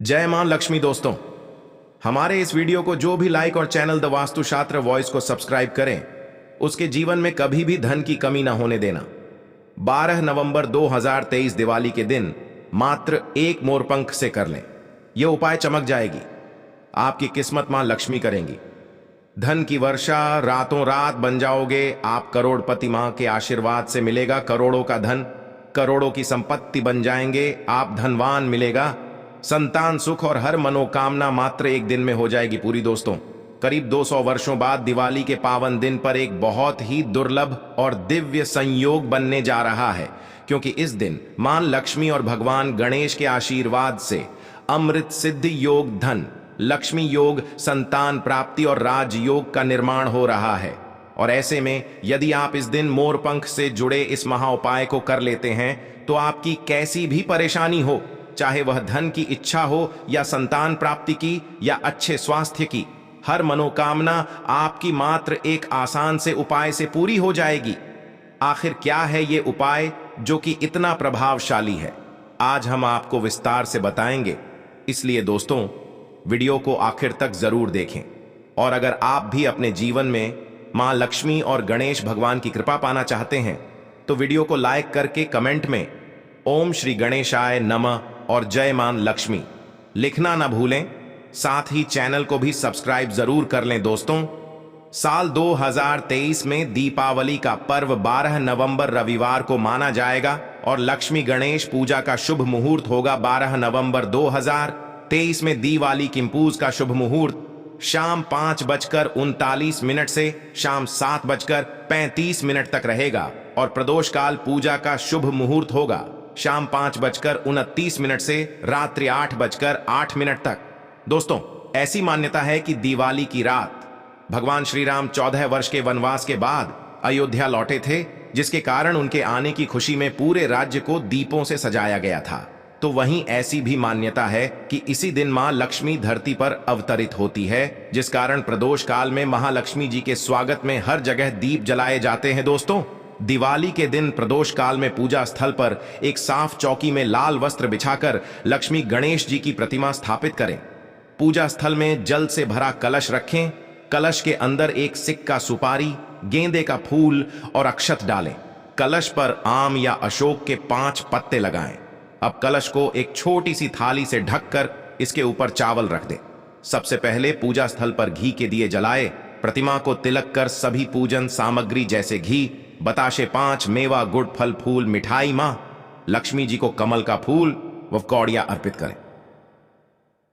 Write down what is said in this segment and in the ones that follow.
जय मां लक्ष्मी दोस्तों। हमारे इस वीडियो को जो भी लाइक और चैनल द वास्तुशास्त्र वॉइस को सब्सक्राइब करें, उसके जीवन में कभी भी धन की कमी ना होने देना। 12 नवंबर 2023 दिवाली के दिन मात्र एक मोरपंख से कर लें, यह उपाय चमक जाएगी। आपकी किस्मत मां लक्ष्मी करेंगी। धन की वर्षा, रातों रात बन जाओगे आप। करोड़पति मां के आशीर्वाद से मिलेगा करोड़ों का धन, करोड़ों की संपत्ति बन जाएंगे आप। धनवान मिलेगा, संतान सुख और हर मनोकामना मात्र एक दिन में हो जाएगी पूरी। दोस्तों, करीब 200 वर्षों बाद दिवाली के पावन दिन पर एक बहुत ही दुर्लभ और दिव्य संयोग बनने जा रहा है, क्योंकि इस दिन मां लक्ष्मी और भगवान गणेश के आशीर्वाद से अमृत सिद्धि योग, धन लक्ष्मी योग, संतान प्राप्ति और राजयोग का निर्माण हो रहा है। और ऐसे में यदि आप इस दिन मोरपंख से जुड़े इस महाउपाय को कर लेते हैं तो आपकी कैसी भी परेशानी हो, चाहे वह धन की इच्छा हो या संतान प्राप्ति की या अच्छे स्वास्थ्य की, हर मनोकामना आपकी मात्र एक आसान से उपाय से पूरी हो जाएगी। आखिर क्या है ये उपाय जो कि इतना प्रभावशाली है, आज हम आपको विस्तार से बताएंगे। इसलिए दोस्तों, वीडियो को आखिर तक जरूर देखें। और अगर आप भी अपने जीवन में मां लक्ष्मी और गणेश भगवान की कृपा पाना चाहते हैं तो वीडियो को लाइक करके कमेंट में ओम श्री गणेशाय नमः और जय मां लक्ष्मी लिखना ना भूलें। साथ ही चैनल को भी सब्सक्राइब जरूर कर लें। दोस्तों, साल 2023 में दीपावली का पर्व 12 नवंबर रविवार को माना जाएगा और लक्ष्मी गणेश पूजा का शुभ मुहूर्त होगा 12 नवंबर 2023 में। दिवाली किंपूज का शुभ मुहूर्त शाम 5:39 से शाम 7:35 तक रहेगा और प्रदोष काल पूजा का शुभ मुहूर्त होगा शाम 5:29 से रात्रि 8:08 तक। दोस्तों, ऐसी मान्यता है कि दिवाली की रात भगवान श्री राम 14 वर्ष के वनवास के बाद अयोध्या लौटे थे, जिसके कारण उनके आने की खुशी में पूरे राज्य को दीपों से सजाया गया था। तो वहीं ऐसी भी मान्यता है कि इसी दिन मां लक्ष्मी धरती पर अवतरित होती है, जिस कारण प्रदोष काल में महालक्ष्मी जी के स्वागत में हर जगह दीप जलाए जाते हैं। दोस्तों, दिवाली के दिन प्रदोष काल में पूजा स्थल पर एक साफ चौकी में लाल वस्त्र बिछाकर लक्ष्मी गणेश जी की प्रतिमा स्थापित करें। पूजा स्थल में जल से भरा कलश रखें। कलश के अंदर एक सिक्का, सुपारी, गेंदे का फूल और अक्षत डालें। कलश पर आम या अशोक के 5 पत्ते लगाएं। अब कलश को एक छोटी सी थाली से ढककर इसके ऊपर चावल रख दें। सबसे पहले पूजा स्थल पर घी के दिए जलाए, प्रतिमा को तिलक कर सभी पूजन सामग्री जैसे घी, बताशे 5, मेवा, गुड़, फल, फूल, मिठाई मां लक्ष्मी जी को कमल का फूल व कौड़िया अर्पित करें।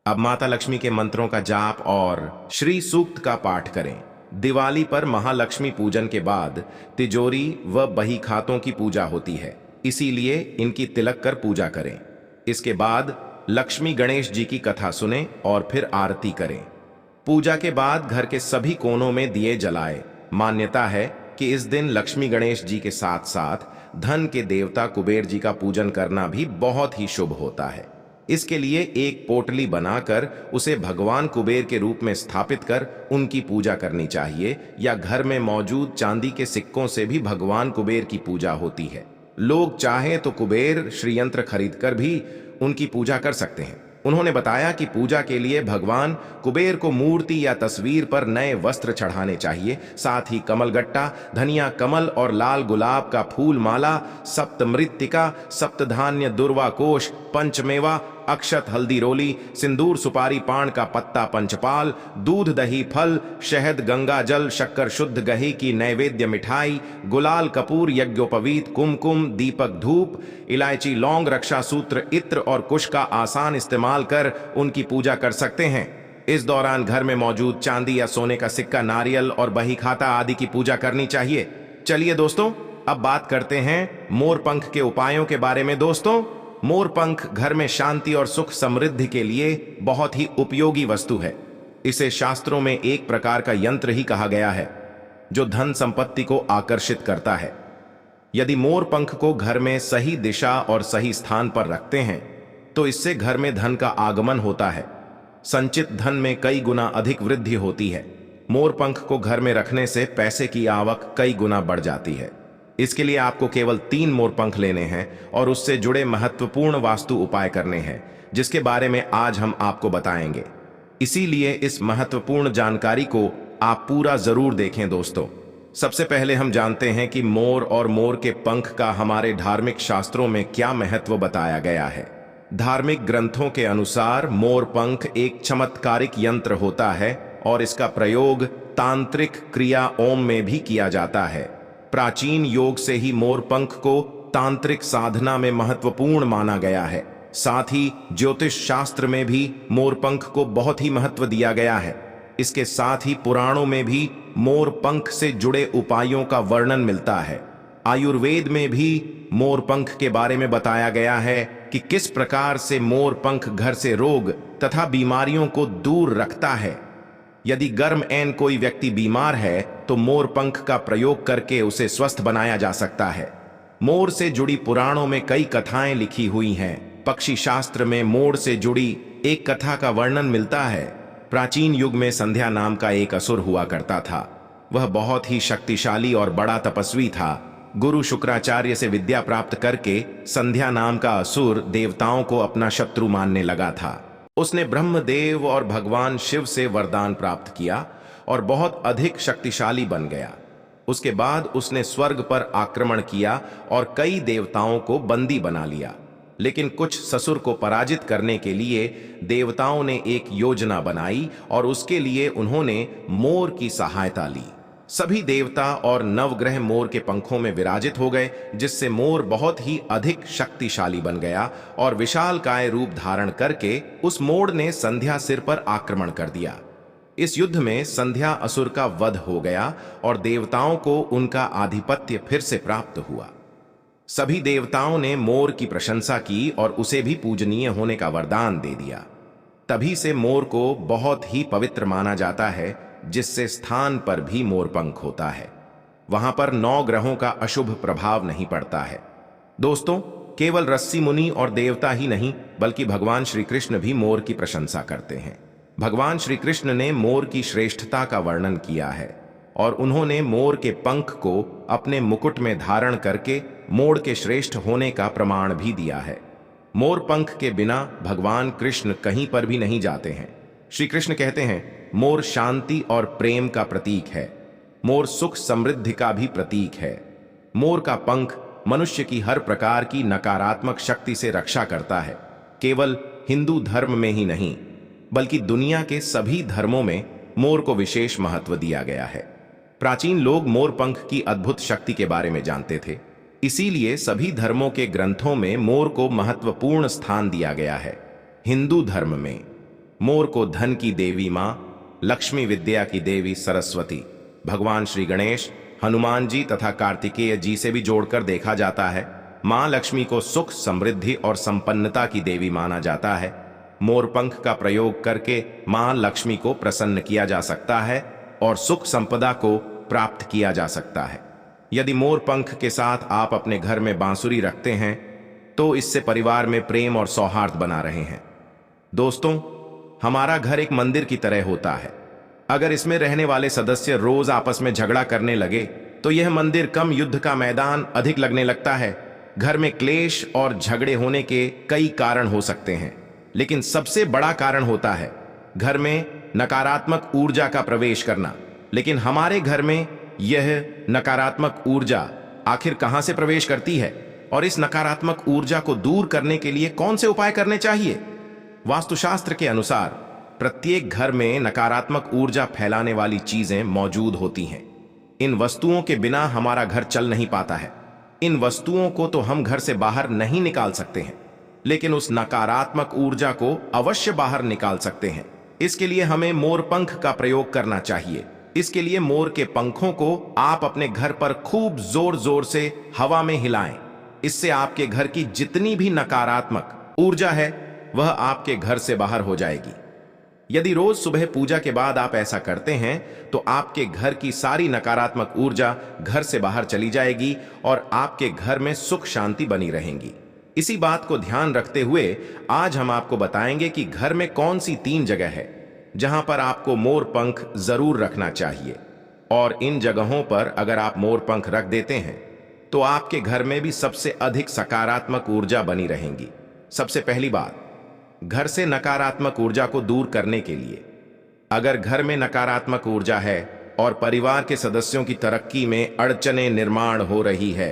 अब माता लक्ष्मी के मंत्रों का जाप और श्री सूक्त का पाठ करें। दिवाली पर महालक्ष्मी पूजन के बाद तिजोरी व बही खातों की पूजा होती है, इसीलिए इनकी तिलक कर पूजा करें। इसके बाद लक्ष्मी गणेश जी की कथा सुने और फिर आरती करें। पूजा के बाद घर के सभी कोनों में दिए जलाए। मान्यता है कि इस दिन लक्ष्मी गणेश जी के साथ साथ धन के देवता कुबेर जी का पूजन करना भी बहुत ही शुभ होता है। इसके लिए एक पोटली बनाकर उसे भगवान कुबेर के रूप में स्थापित कर उनकी पूजा करनी चाहिए, या घर में मौजूद चांदी के सिक्कों से भी भगवान कुबेर की पूजा होती है। लोग चाहें तो कुबेर श्रीयंत्र खरीदकर भी उनकी पूजा कर सकते हैं। उन्होंने बताया कि पूजा के लिए भगवान कुबेर को मूर्ति या तस्वीर पर नए वस्त्र चढ़ाने चाहिए। साथ ही कमलगट्टा, धनिया, कमल और लाल गुलाब का फूल माला, सप्तमृत्तिका, सप्तधान्य, दुर्वा कोश, पंचमेवा, अक्षत, हल्दी रोली, सिंदूर, सुपारी, पान का पत्ता, पंचपाल, दूध, दही, फल, शहद, गंगा जल, शक्कर शुद्ध गही की नैवेद्य मिठाई, गुलाल, कपूर, यज्ञोपवीत, कुमकुम, दीपक, धूप, इलायची, लौंग, रक्षा सूत्र, इत्र और कुश का आसान इस्तेमाल कर उनकी पूजा कर सकते हैं। इस दौरान घर में मौजूद चांदी या सोने का सिक्का, नारियल और बही खाता आदि की पूजा करनी चाहिए। चलिए दोस्तों, अब बात करते हैं मोरपंख के उपायों के बारे में। दोस्तों, मोरपंख घर में शांति और सुख समृद्धि के लिए बहुत ही उपयोगी वस्तु है। इसे शास्त्रों में एक प्रकार का यंत्र ही कहा गया है जो धन संपत्ति को आकर्षित करता है। यदि मोरपंख को घर में सही दिशा और सही स्थान पर रखते हैं तो इससे घर में धन का आगमन होता है। संचित धन में कई गुना अधिक वृद्धि होती है। मोरपंख को घर में रखने से पैसे की आवक कई गुना बढ़ जाती है। इसके लिए आपको केवल 3 मोर पंख लेने हैं और उससे जुड़े महत्वपूर्ण वास्तु उपाय करने हैं, जिसके बारे में आज हम आपको बताएंगे। इसीलिए इस महत्वपूर्ण जानकारी को आप पूरा जरूर देखें दोस्तों। सबसे पहले हम जानते हैं कि मोर और मोर के पंख का हमारे धार्मिक शास्त्रों में क्या महत्व बताया गया है। धार्मिक ग्रंथों के अनुसार मोर पंख एक चमत्कारिक यंत्र होता है और इसका प्रयोग तांत्रिक क्रिया ओम में भी किया जाता है। प्राचीन योग से ही मोर पंख को तांत्रिक साधना में महत्वपूर्ण माना गया है। साथ ही ज्योतिष शास्त्र में भी मोर पंख को बहुत ही महत्व दिया गया है। इसके साथ ही पुराणों में भी मोर पंख से जुड़े उपायों का वर्णन मिलता है। आयुर्वेद में भी मोर पंख के बारे में बताया गया है कि किस प्रकार से मोर पंख घर से रोग तथा बीमारियों को दूर रखता है। यदि गर्म एन कोई व्यक्ति बीमार है तो मोर पंख का प्रयोग करके उसे स्वस्थ बनाया जा सकता है। मोर से जुड़ी पुराणों में कई कथाएं लिखी हुई हैं। पक्षी शास्त्र में मोर से जुड़ी एक कथा का वर्णन मिलता है। प्राचीन युग में संध्या नाम का एक असुर हुआ करता था। वह बहुत ही शक्तिशाली और बड़ा तपस्वी था। गुरु शुक्राचार्य से विद्या प्राप्त करके संध्या नाम का असुर देवताओं को अपना शत्रु मानने लगा था। उसने ब्रह्मदेव और भगवान शिव से वरदान प्राप्त किया और बहुत अधिक शक्तिशाली बन गया। उसके बाद उसने स्वर्ग पर आक्रमण किया और कई देवताओं को बंदी बना लिया। लेकिन कुछ ससुर को पराजित करने के लिए देवताओं ने एक योजना बनाई और उसके लिए उन्होंने मोर की सहायता ली। सभी देवता और नवग्रह मोर के पंखों में विराजित हो गए, जिससे मोर बहुत ही अधिक शक्तिशाली बन गया और विशालकाय रूप धारण करके उस मोर ने संध्या सिर पर आक्रमण कर दिया। इस युद्ध में संध्या असुर का वध हो गया और देवताओं को उनका आधिपत्य फिर से प्राप्त हुआ। सभी देवताओं ने मोर की प्रशंसा की और उसे भी पूजनीय होने का वरदान दे दिया। तभी से मोर को बहुत ही पवित्र माना जाता है, जिससे स्थान पर भी मोर पंख होता है वहां पर 9 ग्रहों का अशुभ प्रभाव नहीं पड़ता है। दोस्तों, केवल ऋषि मुनि और देवता ही नहीं बल्कि भगवान श्री कृष्ण भी मोर की प्रशंसा करते हैं। भगवान श्री कृष्ण ने मोर की श्रेष्ठता का वर्णन किया है और उन्होंने मोर के पंख को अपने मुकुट में धारण करके मोर के श्रेष्ठ होने का प्रमाण भी दिया है। मोर पंख के बिना भगवान कृष्ण कहीं पर भी नहीं जाते हैं। श्री कृष्ण कहते हैं, मोर शांति और प्रेम का प्रतीक है। मोर सुख समृद्धि का भी प्रतीक है। मोर का पंख मनुष्य की हर प्रकार की नकारात्मक शक्ति से रक्षा करता है। केवल हिंदू धर्म में ही नहीं बल्कि दुनिया के सभी धर्मों में मोर को विशेष महत्व दिया गया है। प्राचीन लोग मोर पंख की अद्भुत शक्ति के बारे में जानते थे। इसीलिए सभी धर्मों के ग्रंथों में मोर को महत्वपूर्ण स्थान दिया गया है। हिंदू धर्म में मोर को धन की देवी मां, लक्ष्मी विद्या की देवी सरस्वती, भगवान श्री गणेश, हनुमान जी तथा कार्तिकेय जी से भी जोड़कर देखा जाता है। मां लक्ष्मी को सुख समृद्धि और संपन्नता की देवी माना जाता है। मोर पंख का प्रयोग करके मां लक्ष्मी को प्रसन्न किया जा सकता है और सुख संपदा को प्राप्त किया जा सकता है। यदि मोर पंख के साथ आप अपने घर में बांसुरी रखते हैं तो इससे परिवार में प्रेम और सौहार्द बना रहे हैं। दोस्तों, हमारा घर एक मंदिर की तरह होता है। अगर इसमें रहने वाले सदस्य रोज आपस में झगड़ा करने लगे तो यह मंदिर कम, युद्ध का मैदान अधिक लगने लगता है। घर में क्लेश और झगड़े होने के कई कारण हो सकते हैं, लेकिन सबसे बड़ा कारण होता है घर में नकारात्मक ऊर्जा का प्रवेश करना। लेकिन हमारे घर में यह नकारात्मक ऊर्जा आखिर कहां से प्रवेश करती है और इस नकारात्मक ऊर्जा को दूर करने के लिए कौन से उपाय करने चाहिए? वास्तुशास्त्र के अनुसार प्रत्येक घर में नकारात्मक ऊर्जा फैलाने वाली चीजें मौजूद होती हैं। इन वस्तुओं के बिना हमारा घर चल नहीं पाता है। इन वस्तुओं को तो हम घर से बाहर नहीं निकाल सकते हैं, लेकिन उस नकारात्मक ऊर्जा को अवश्य बाहर निकाल सकते हैं। इसके लिए हमें मोर पंख का प्रयोग करना चाहिए। इसके लिए मोर के पंखों को आप अपने घर पर खूब जोर जोर से हवा में हिलाएं। इससे आपके घर की जितनी भी नकारात्मक ऊर्जा है वह आपके घर से बाहर हो जाएगी। यदि रोज सुबह पूजा के बाद आप ऐसा करते हैं तो आपके घर की सारी नकारात्मक ऊर्जा घर से बाहर चली जाएगी और आपके घर में सुख शांति बनी रहेंगी। इसी बात को ध्यान रखते हुए आज हम आपको बताएंगे कि घर में कौन सी 3 जगह है जहां पर आपको मोर पंख जरूर रखना चाहिए। और इन जगहों पर अगर आप मोर पंख रख देते हैं तो आपके घर में भी सबसे अधिक सकारात्मक ऊर्जा बनी रहेंगी। सबसे पहली बात, घर से नकारात्मक ऊर्जा को दूर करने के लिए, अगर घर में नकारात्मक ऊर्जा है और परिवार के सदस्यों की तरक्की में अड़चनें निर्माण हो रही है,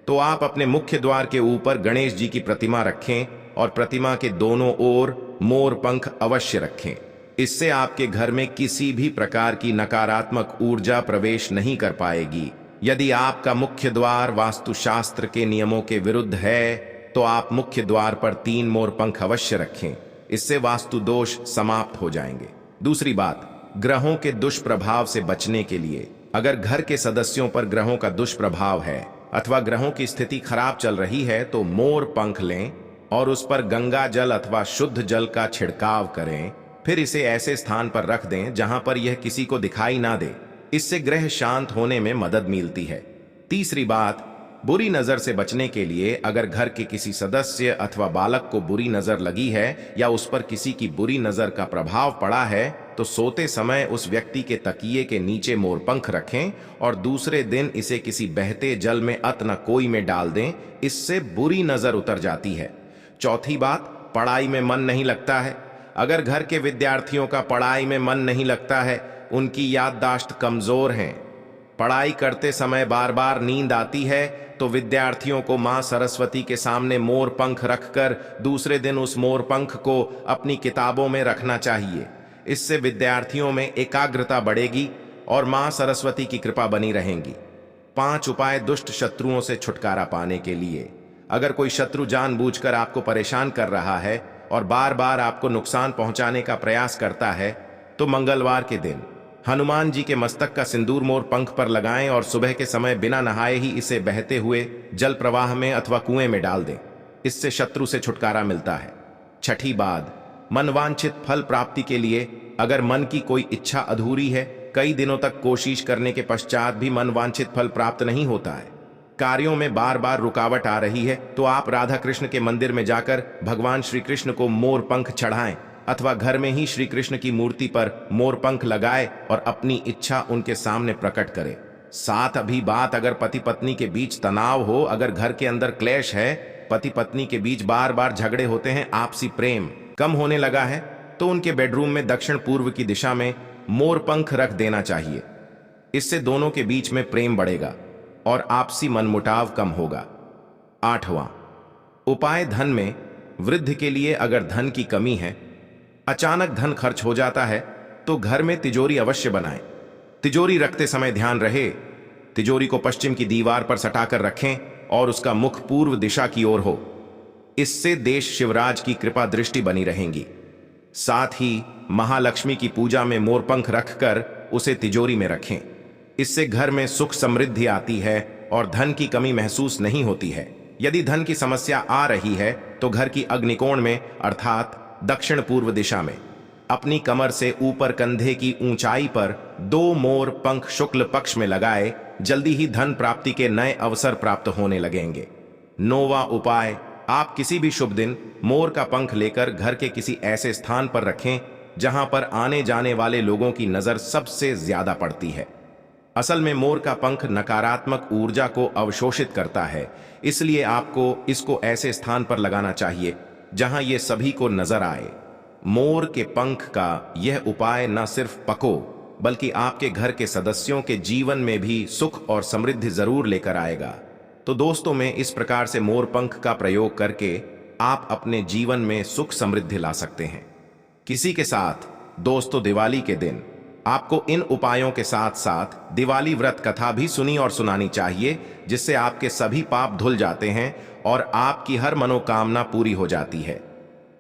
तो आप अपने मुख्य द्वार के ऊपर गणेश जी की प्रतिमा रखें और प्रतिमा के दोनों ओर मोर पंख अवश्य रखें। इससे आपके घर में किसी भी प्रकार की नकारात्मक ऊर्जा प्रवेश नहीं कर पाएगी। यदि आपका मुख्य द्वार वास्तुशास्त्र के नियमों के विरुद्ध है, तो आप मुख्य द्वार पर 3 मोर पंख अवश्य रखें। इससे वास्तु दोष समाप्त हो जाएंगे। दूसरी बात, ग्रहों के दुष्प्रभाव से बचने के लिए, अगर घर के सदस्यों पर ग्रहों का दुष्प्रभाव है अथवा ग्रहों की स्थिति खराब चल रही है, तो मोर पंख लें और उस पर गंगा जल अथवा शुद्ध जल का छिड़काव करें। फिर इसे ऐसे स्थान पर रख दें जहां पर यह किसी को दिखाई ना दे। इससे ग्रह शांत होने में मदद मिलती है। तीसरी बात, बुरी नजर से बचने के लिए, अगर घर के किसी सदस्य अथवा बालक को बुरी नजर लगी है या उस पर किसी की बुरी नजर का प्रभाव पड़ा है, तो सोते समय उस व्यक्ति के तकिए के नीचे मोरपंख रखें और दूसरे दिन इसे किसी बहते जल में अथवा कोई में डाल दें। इससे बुरी नजर उतर जाती है। चौथी बात, पढ़ाई में मन नहीं लगता है। अगर घर के विद्यार्थियों का पढ़ाई में मन नहीं लगता है, उनकी याददाश्त कमजोर है, पढ़ाई करते समय बार बार नींद आती है, तो विद्यार्थियों को मां सरस्वती के सामने मोर पंख रखकर दूसरे दिन उस मोर पंख को अपनी किताबों में रखना चाहिए। इससे विद्यार्थियों में एकाग्रता बढ़ेगी और मां सरस्वती की कृपा बनी रहेगी। 5 उपाय दुष्ट शत्रुओं से छुटकारा पाने के लिए, अगर कोई शत्रु जानबूझकर आपको परेशान कर रहा है और बार बार आपको नुकसान पहुंचाने का प्रयास करता है, तो मंगलवार के दिन हनुमान जी के मस्तक का सिंदूर मोर पंख पर लगाएं और सुबह के समय बिना नहाए ही इसे बहते हुए जल प्रवाह में अथवा कुएं में डाल दें। इससे शत्रु से छुटकारा मिलता है। छठी बात, मनवांछित फल प्राप्ति के लिए, अगर मन की कोई इच्छा अधूरी है, कई दिनों तक कोशिश करने के पश्चात भी मनवांछित फल प्राप्त नहीं होता है, कार्यों में बार बार रुकावट आ रही है, तो आप राधा कृष्ण के मंदिर में जाकर भगवान श्री कृष्ण को मोर पंख चढ़ाएं अथवा घर में ही श्री कृष्ण की मूर्ति पर मोर पंख लगाए और अपनी इच्छा उनके सामने प्रकट करें। साथ अभी बात, अगर पति पत्नी के बीच तनाव हो, अगर घर के अंदर क्लेश है, पति पत्नी के बीच बार बार झगड़े होते हैं, आपसी प्रेम कम होने लगा है, तो उनके बेडरूम में दक्षिण पूर्व की दिशा में मोर पंख रख देना चाहिए। इससे दोनों के बीच में प्रेम बढ़ेगा और आपसी मनमुटाव कम होगा। 8वां उपाय, धन में वृद्धि के लिए, अगर धन की कमी है, अचानक धन खर्च हो जाता है, तो घर में तिजोरी अवश्य बनाएं। तिजोरी रखते समय ध्यान रहे, तिजोरी को पश्चिम की दीवार पर सटाकर रखें और उसका मुख पूर्व दिशा की ओर हो। इससे देश शिवराज की कृपा दृष्टि बनी रहेंगी। साथ ही महालक्ष्मी की पूजा में मोरपंख रखकर उसे तिजोरी में रखें। इससे घर में सुख समृद्धि आती है और धन की कमी महसूस नहीं होती है। यदि धन की समस्या आ रही है, तो घर की अग्निकोण में अर्थात दक्षिण पूर्व दिशा में अपनी कमर से ऊपर कंधे की ऊंचाई पर 2 मोर पंख शुक्ल पक्ष में लगाए। जल्दी ही धन प्राप्ति के नए अवसर प्राप्त होने लगेंगे। 9वां उपाय, आप किसी भी शुभ दिन मोर का पंख लेकर घर के किसी ऐसे स्थान पर रखें जहां पर आने जाने वाले लोगों की नजर सबसे ज्यादा पड़ती है। असल में मोर का पंख नकारात्मक ऊर्जा को अवशोषित करता है, इसलिए आपको इसको ऐसे स्थान पर लगाना चाहिए जहां ये सभी को नजर आए। मोर के पंख का यह उपाय न सिर्फ पको, बल्कि आपके घर के सदस्यों के जीवन में भी सुख और समृद्धि जरूर लेकर आएगा। तो दोस्तों, में इस प्रकार से मोर पंख का प्रयोग करके आप अपने जीवन में सुख समृद्धि ला सकते हैं। किसी के साथ दोस्तों, दिवाली के दिन आपको इन उपायों के साथ साथ दिवाली व्रत कथा भी सुनी और सुनानी चाहिए, जिससे आपके सभी पाप धुल जाते हैं और आपकी हर मनोकामना पूरी हो जाती है।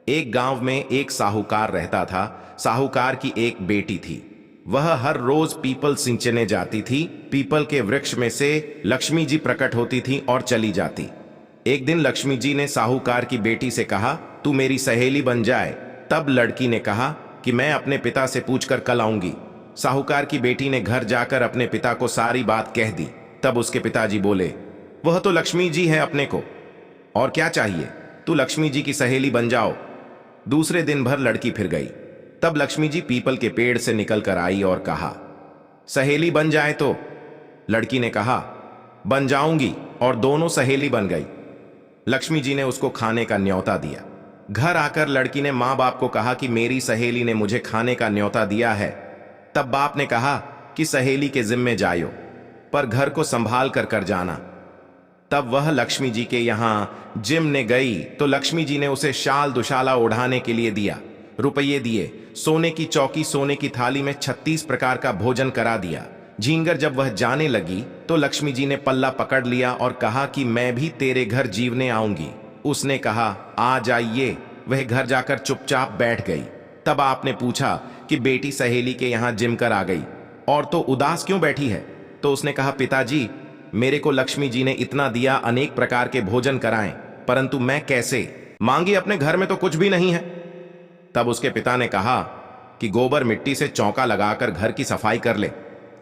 एक गांव में एक साहूकार रहता था। साहूकार की एक बेटी थी। वह हर रोज पीपल सिंचने जाती थी। पीपल के वृक्ष में से लक्ष्मी जी प्रकट होती थी और चली जाती। एक दिन लक्ष्मी जी ने साहूकार की बेटी से कहा, तू मेरी सहेली बन जाए। तब लड़की ने कहा कि मैं अपने पिता से पूछकर कल आऊंगी। साहूकार की बेटी ने घर जाकर अपने पिता को सारी बात कह दी। तब उसके पिताजी बोले, वह तो लक्ष्मी जी है, अपने को और क्या चाहिए, तू लक्ष्मी जी की सहेली बन जाओ। दूसरे दिन भर लड़की फिर गई। तब लक्ष्मी जी पीपल के पेड़ से निकल कर आई और कहा, सहेली बन जाए तो? लड़की ने कहा, बन जाऊंगी और दोनों सहेली बन गई। लक्ष्मी जी ने उसको खाने का न्योता दिया। घर आकर लड़की ने मां बाप को कहा कि मेरी सहेली ने मुझे खाने का न्योता दिया है। तब बाप ने कहा कि सहेली के जिम्मे जायो, पर घर को संभाल कर जाना। तब वह लक्ष्मी जी के यहां जिम ने गई तो लक्ष्मी जी ने उसे शाल दुशाला ओढ़ाने के लिए दिया, रुपये दिए, सोने की चौकी, सोने की थाली में 36 प्रकार का भोजन करा दिया। झींगर जब वह जाने लगी तो लक्ष्मी जी ने पल्ला पकड़ लिया और कहा कि मैं भी तेरे घर जीवने आऊंगी। उसने कहा आ जाइए। वह घर जाकर चुपचाप बैठ गई। तब आपने पूछा कि बेटी सहेली के यहां जिम कर आ गई और तो उदास क्यों बैठी है? तो उसने कहा पिताजी, मेरे को लक्ष्मी जी ने इतना दिया, अनेक प्रकार के भोजन कराएं, परंतु मैं कैसे मांगी? अपने घर में तो कुछ भी नहीं है। तब उसके पिता ने कहा कि गोबर मिट्टी से चौका लगाकर घर की सफाई कर ले,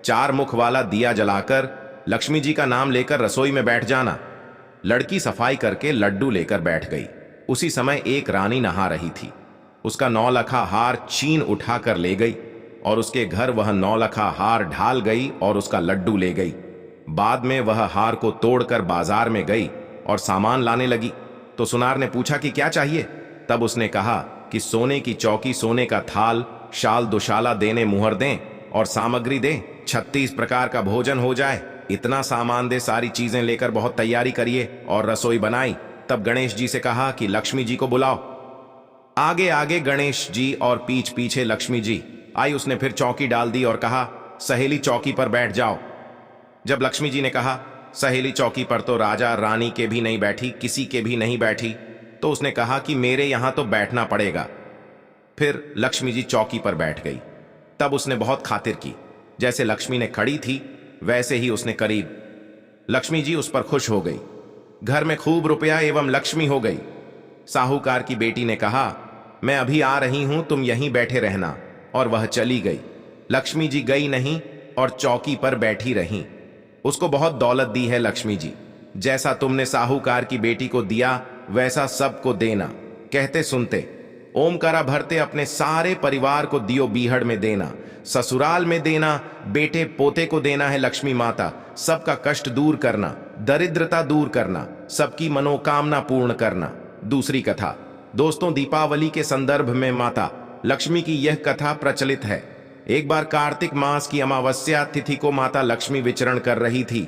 4 मुख वाला दिया जलाकर लक्ष्मी जी का नाम लेकर रसोई में बैठ जाना। लड़की सफाई करके लड्डू लेकर बैठ गई। उसी समय एक रानी नहा रही थी। उसका 9 लखा हार छीन उठाकर ले गई और उसके घर वह 9 लखा हार ढाल गई और उसका लड्डू ले गई। बाद में वह हार को तोड़कर बाजार में गई और सामान लाने लगी तो सुनार ने पूछा कि क्या चाहिए? तब उसने कहा कि सोने की चौकी, सोने का थाल, शाल दुशाला देने मुहर दें और सामग्री दें, 36 प्रकार का भोजन हो जाए, इतना सामान दे, सारी चीजें लेकर बहुत तैयारी करिए और रसोई बनाई। तब गणेश जी से कहा कि लक्ष्मी जी को बुलाओ। आगे आगे गणेश जी और पीछ पीछे लक्ष्मी जी आई। उसने फिर चौकी डाल दी और कहा सहेली चौकी पर बैठ जाओ। जब लक्ष्मी जी ने कहा सहेली चौकी पर तो राजा रानी के भी नहीं बैठी, किसी के भी नहीं बैठी, तो उसने कहा कि मेरे यहां तो बैठना पड़ेगा। फिर लक्ष्मी जी चौकी पर बैठ गई। तब उसने बहुत खातिर की, जैसे लक्ष्मी ने खड़ी थी वैसे ही उसने करीब। लक्ष्मी जी उस पर खुश हो गई। घर में खूब रुपया एवं लक्ष्मी हो गई। साहूकार की बेटी ने कहा मैं अभी आ रही हूं, तुम यहीं बैठे रहना, और वह चली गई। लक्ष्मी जी गई नहीं और चौकी पर बैठी रहीं। उसको बहुत दौलत दी है लक्ष्मी जी, जैसा तुमने साहूकार की बेटी को दिया वैसा सबको देना। कहते सुनते ओमकारा भरते अपने सारे परिवार को दियो बीहड़ में देना, ससुराल में देना, बेटे पोते को देना है लक्ष्मी माता। सबका कष्ट दूर करना, दरिद्रता दूर करना, सबकी मनोकामना पूर्ण करना। दूसरी कथा। दोस्तों, दीपावली के संदर्भ में माता लक्ष्मी की यह कथा प्रचलित है। एक बार कार्तिक मास की अमावस्या तिथि को माता लक्ष्मी विचरण कर रही थी।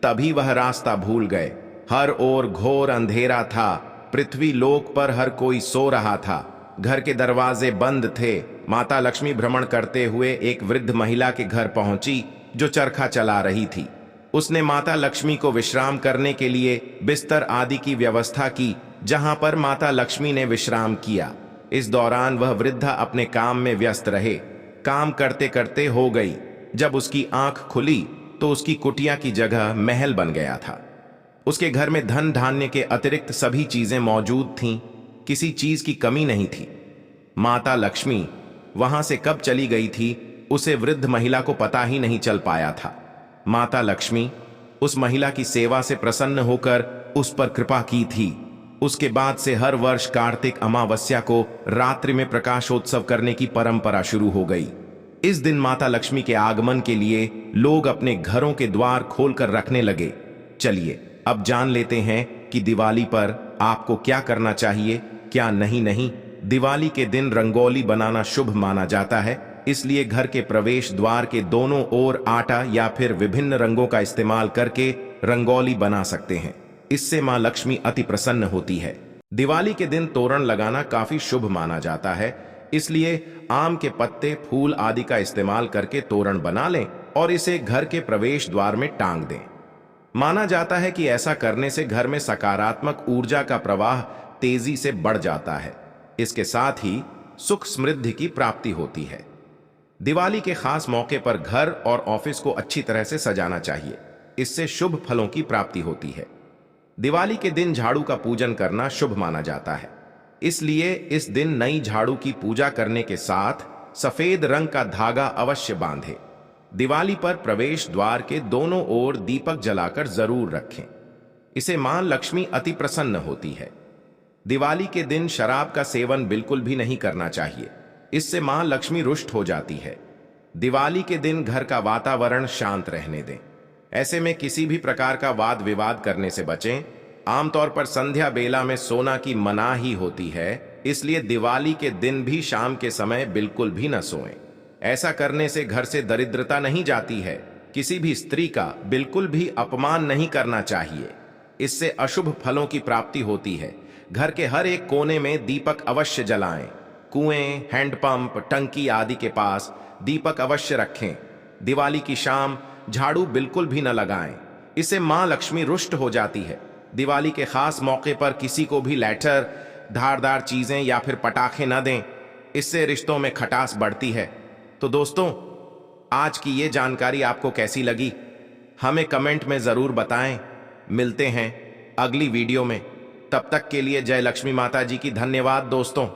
तभी वह रास्ता भूल गए। हर ओर घोर अंधेरा था। पृथ्वी लोक पर हर कोई सो रहा था। घर के दरवाजे बंद थे। माता लक्ष्मी भ्रमण करते हुए एक वृद्ध महिला के घर पहुंची जो चरखा चला रही थी। उसने माता लक्ष्मी को विश्राम करने के लिए बिस्तर आदि की व्यवस्था की, जहां पर माता लक्ष्मी ने विश्राम किया। इस दौरान वह वृद्धा अपने काम में व्यस्त रहे। काम करते करते हो गई। जब उसकी आंख खुली तो उसकी कुटिया की जगह महल बन गया था। उसके घर में धन धान्य के अतिरिक्त सभी चीजें मौजूद थीं। किसी चीज की कमी नहीं थी। माता लक्ष्मी वहां से कब चली गई थी उसे वृद्ध महिला को पता ही नहीं चल पाया था। माता लक्ष्मी उस महिला की सेवा से प्रसन्न होकर उस पर कृपा की थी। उसके बाद से हर वर्ष कार्तिक अमावस्या को रात्रि में प्रकाशोत्सव करने की परंपरा शुरू हो गई। इस दिन माता लक्ष्मी के आगमन के लिए लोग अपने घरों के द्वार खोलकर रखने लगे। चलिए अब जान लेते हैं कि दिवाली पर आपको क्या करना चाहिए, क्या नहीं। दिवाली के दिन रंगोली बनाना शुभ माना जाता है, इसलिए घर के प्रवेश द्वार के दोनों ओर आटा या फिर विभिन्न रंगों का इस्तेमाल करके रंगोली बना सकते हैं। इससे मां लक्ष्मी अति प्रसन्न होती है। दिवाली के दिन तोरण लगाना काफी शुभ माना जाता है, इसलिए आम के पत्ते, फूल आदि का इस्तेमाल करके तोरण बना लें और इसे घर के प्रवेश द्वार में टांग दें। माना जाता है कि ऐसा करने से घर में सकारात्मक ऊर्जा का प्रवाह तेजी से बढ़ जाता है। इसके साथ ही सुख समृद्धि की प्राप्ति होती है। दिवाली के खास मौके पर घर और ऑफिस को अच्छी तरह से सजाना चाहिए, इससे शुभ फलों की प्राप्ति होती है। दिवाली के दिन झाड़ू का पूजन करना शुभ माना जाता है, इसलिए इस दिन नई झाड़ू की पूजा करने के साथ सफेद रंग का धागा अवश्य बांधें। दिवाली पर प्रवेश द्वार के दोनों ओर दीपक जलाकर जरूर रखें, इसे मां लक्ष्मी अति प्रसन्न होती है। दिवाली के दिन शराब का सेवन बिल्कुल भी नहीं करना चाहिए, इससे मां लक्ष्मी रुष्ट हो जाती है। दिवाली के दिन घर का वातावरण शांत रहने दें। ऐसे में किसी भी प्रकार का वाद विवाद करने से बचें। आमतौर पर संध्या बेला में सोना की मनाही होती है, इसलिए दिवाली के दिन भी शाम के समय बिल्कुल भी न सोएं। ऐसा करने से घर से दरिद्रता नहीं जाती है। किसी भी स्त्री का बिल्कुल भी अपमान नहीं करना चाहिए, इससे अशुभ फलों की प्राप्ति होती है। घर के हर एक कोने में दीपक अवश्य जलाएं। कुएं, हैंडपंप, टंकी आदि के पास दीपक अवश्य रखें। दिवाली की शाम झाड़ू बिल्कुल भी न लगाएं, इससे मां लक्ष्मी रुष्ट हो जाती है। दिवाली के खास मौके पर किसी को भी लैटर, धारदार चीजें या फिर पटाखे न दें, इससे रिश्तों में खटास बढ़ती है। तो दोस्तों, आज की ये जानकारी आपको कैसी लगी, हमें कमेंट में जरूर बताएं। मिलते हैं अगली वीडियो में, तब तक के लिए जय लक्ष्मी माता जी की। धन्यवाद दोस्तों।